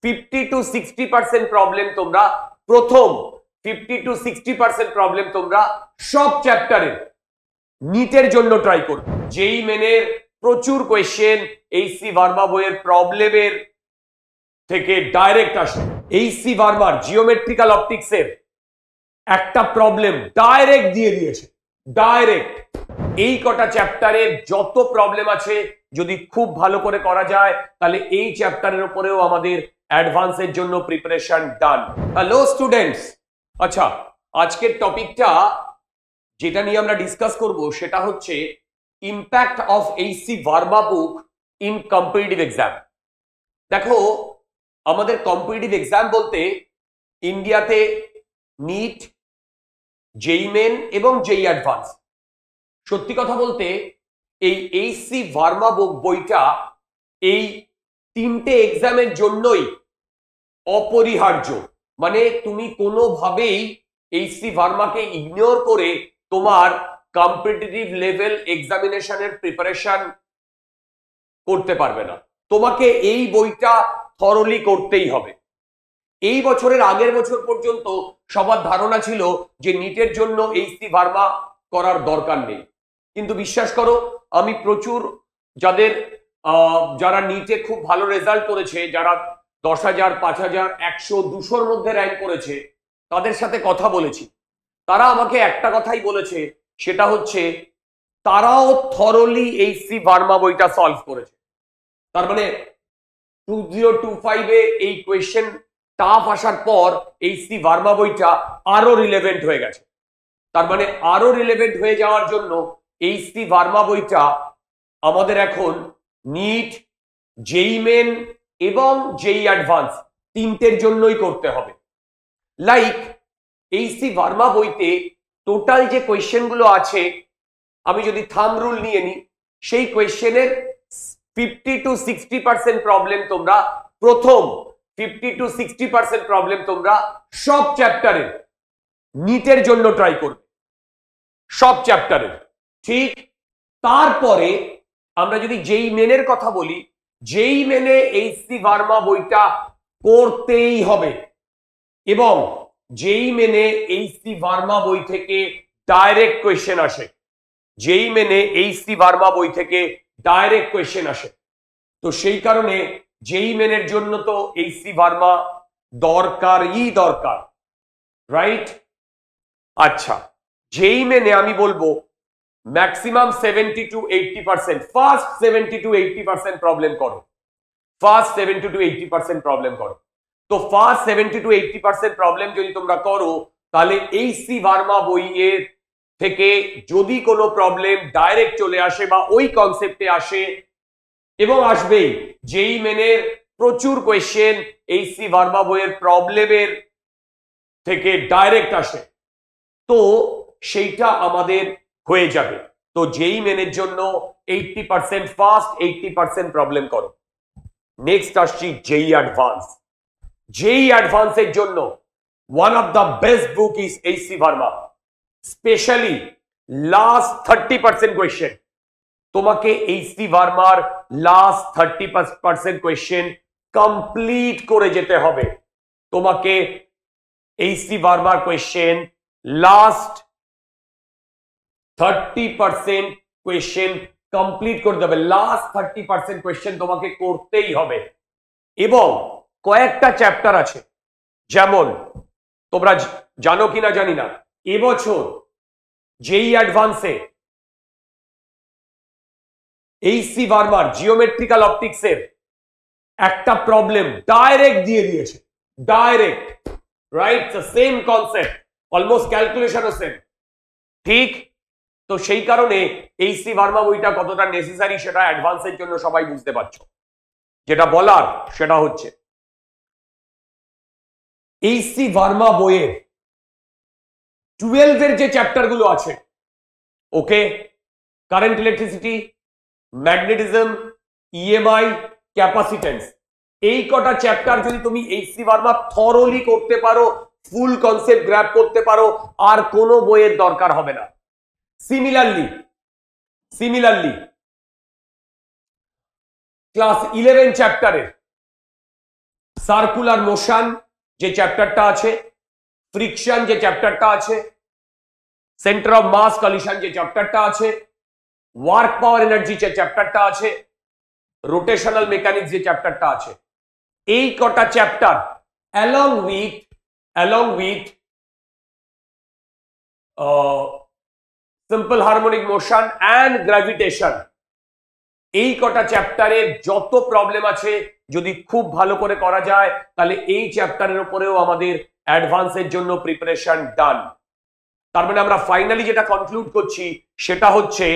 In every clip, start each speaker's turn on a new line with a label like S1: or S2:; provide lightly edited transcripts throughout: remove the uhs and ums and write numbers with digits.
S1: 50-60% problem তোমরা প্রথম 50-60% problem তোমরা সব চ্যাপ্টারে নিটের জন্য ট্রাই করবে। যেই মেনের প্রচুর কোয়েশ্চেন এইচসি ভার্মা বইয়ের প্রবলেমের থেকে ডাইরেক্ট আসে। এইচসি ভার্মার জিওমেট্রিক্যাল অপটিক্সের একটা প্রবলেম ডাইরেক্ট দিয়ে দিয়েছে, ডাইরেক্ট। এই কটা চ্যাপ্টারের যত প্রবলেম আছে যদি খুব ভালো করে করা যায় তাহলে এই চ্যাপ্টারের উপরেও আমাদের অ্যাডভান্সের জন্য প্রিপারেশন ডান। হ্যালো স্টুডেন্টস, আচ্ছা আজকের টপিকটা যেটা নিয়ে আমরা ডিসকাস করব সেটা হচ্ছে impact of HC Verma book in competitive exam. দেখো আমাদের কম্পিটিটিভ এক্সাম বলতে ইন্ডিয়াতে নিট, জেই মেন এবং জেই অ্যাডভান্স। সত্যি কথা বলতে এই এইচসি ভার্মা বুক বইটা এই তিনটে এক্সামের জন্যই অপরিহার্য। মানে তুমি কোনোভাবেই এইচসি ভার্মাকে ইগনোর করে তোমার কম্পিটিটিভ লেভেল এক্সামিনেশনের প্রিপারেশন করতে পারবে না। তোমাকে এই বইটা থরলি করতেই হবে। এই বছরের আগের বছর পর্যন্ত সবার ধারণা ছিল যে নিটের জন্য এইচসি ভার্মা করার দরকার নেই, কিন্তু বিশ্বাস করো আমি প্রচুর যারা নিটে খুব ভালো রেজাল্ট করেছে, যারা 10,000, 5,000, 100, 200-র মধ্যে র্যাঙ্ক করেছে তাদের সাথে কথা বলেছি। তারা আমাকে একটা কথাই বলেছে, সেটা হচ্ছে তারাও থরলি এইচসি ভার্মা বইটা সলভ করেছে। তার মানে 2025-এ এই কোয়েশ্চেন টাফ আসার পর এইচসি ভার্মা বইটা আরো রিলেভেন্ট হয়ে গেছে। তার মানে আরো রিলেভেন্ট হয়ে যাওয়ার জন্য এইচসি ভার্মা বইটা আমাদের এখন নিট, জেই মেন এবং জেই অ্যাডভান্স তিনটের জন্যই করতে হবে। লাইক এইচসি ভার্মা বইতে টোটাল যে কোয়েশ্চেনগুলো আছে, আমি যদি থাম্ব রুল নিয়ে নিই, সেই কোয়েশ্চেনের 50-60% প্রবলেম তোমরা প্রথম 50-60% প্রবলেম তোমরা সব চ্যাপ্টারে নিটের জন্য ট্রাই করবে, সব চ্যাপ্টারে। ঠিক তারপরে আমরা যদি জেই মেনের কথা বলি, জেই মেনে এইচসি ভার্মা বইটা করতেই হবে এবং জেই মেনে এইচসি ভার্মা বই থেকে ডাইরেক্ট কোয়েশ্চেন আসে। জেই মেনে এইচসি ভার্মা বই থেকে ডাইরেক্ট কোয়েশ্চেন আসে। তো সেই কারণে জেই মেনের জন্য তো এইচসি ভার্মা দরকারই দরকার, রাইট? আচ্ছা, জেই মেনে আমি বলবো ম্যাক্সিমাম 70-80%, ফার্স্ট 70-80% প্রবলেম করো, ফার্স্ট 70-80% প্রবলেম করো। তো ফার্স্ট 70-80% প্রবলেম যদি তোমরা করো তাহলে এইচসি ভার্মা বইয়ের থেকে যদি কোনো প্রবলেম ডাইরেক্ট চলে আসে বা ওই কনসেপ্টে আসে, এবং আসবেই, জেই মেনের প্রচুর কোয়েশ্চেন এইচসি ভার্মা বইয়ের প্রবলেমের থেকে ডাইরেক্ট আসে, তো সেইটা আমাদের হয়ে যাবে। তো জেই মেনের জন্য 80% ফার্স্ট, 80% প্রবলেম করো। নেক্সট আসছি জেই অ্যাডভান্স। জেই অ্যাডভান্সের জন্য one of the best book is HC Verma, specially last 30% question. তোমাকে এইচসি ভার্মার লাস্ট 30% কোয়েশ্চেন কমপ্লিট করে যেতে হবে। তোমাকে এইচসি ভার্মার কোয়েশ্চেন লাস্ট 30% কোয়েশ্চেন কমপ্লিট করে দেবে। লাস্ট 30% কোয়েশ্চেন তোমাকে করতেই হবে। এবং কয়েকটা চ্যাপ্টার আছে, যেমন তোমরা জানো কিনা জানি না, এবছর জেই অ্যাডভান্সে এইচসি ভার্মার জিওমেট্রিক্যাল অপটিক্সের একটা প্রবলেম ডাইরেক্ট দিয়ে দিয়েছে, direct, right? Same concept, almost ক্যালকুলেশনও সেম। ঠিক, তো সেই কারণে এইচসি ভার্মা বইটা কতটা নেসেসারি সেটা অ্যাডভান্সের জন্য সবাই বুঝতে পারছো। যেটা বলার সেটা হচ্ছে এইচসি ভার্মা বইয়ের 12-এর যে চ্যাপ্টারগুলো আছে, okay, current electricity, magnetism, EMI, capacitance, এই কটা চ্যাপ্টার যদি তুমি এইচসি ভার্মা থরলি করতে পারো, ফুল কনসেপ্ট গ্র্যাব করতে পারো, আর কোনো বইয়ের দরকার হবে না। সিমিলারলি ক্লাস 11 চ্যাপ্টারের সার্কুলার মোশন যে চ্যাপ্টারটা আছে, ফ্রিকশন যে চ্যাপ্টারটা আছে, সেন্টার অফ মাস কলিশন যে চ্যাপ্টারটা আছে, ওয়ার্ক পাওয়ার এনার্জি যে চ্যাপ্টারটা আছে, রোটেশনাল মেকানিক্স যে চ্যাপ্টারটা আছে, এই কটা chapter along with simple harmonic motion and gravitation, এই কটা চ্যাপ্টারের যত প্রবলেম আছে যদি খুব ভালো করে করা যায় তাহলে এই চ্যাপ্টারের উপরেও আমাদের অ্যাডভান্সের জন্য প্রিপারেশন ডান। তার মানে আমরা ফাইনালি যেটা কনক্লুড করছি সেটা হচ্ছে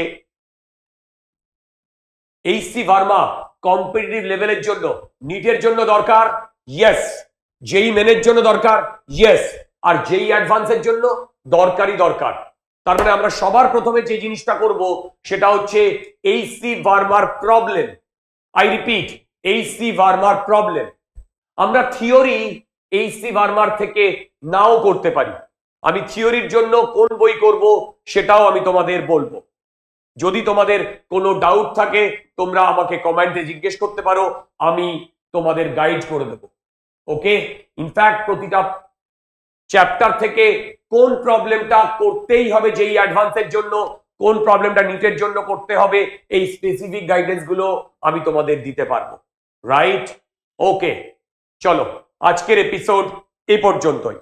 S1: এইচসি ভার্মা কম্পিটিটিভ লেভেলের জন্য, নিটের জন্য দরকার, ইয়েস। যেই মেনের জন্য দরকার, ইয়েস। আর যেই অ্যাডভান্সের জন্য দরকারই দরকার। তার মানে আমরা সবার প্রথমে যে জিনিসটা করব সেটা হচ্ছে এইচসি ভার্মার প্রবলেম। আই রিপিট, এইচসি ভার্মার প্রবলেম। আমরা থিওরি এইচসি ভার্মার থেকে নাও করতে পারি। আমি থিওরির জন্য কোন বই করব সেটাও আমি তোমাদের বলবো। যদি তোমাদের কোনো ডাউট থাকে তোমরা আমাকে কমেন্টে জিজ্ঞেস করতে পারো, আমি তোমাদের গাইড করে দেবো। ওকে, ইনফ্যাক্ট প্রতিটা চ্যাপ্টার থেকে কোন প্রবলেমটা করতেই হবে যেই অ্যাডভান্সের জন্য, কোন প্রবলেমটা নিটের জন্য করতে হবে, এই স্পেসিফিক গাইডেন্স গুলো আমি তোমাদের দিতে পারবো। রাইট? ওকে, চলো আজকের এপিসোড এই পর্যন্তই।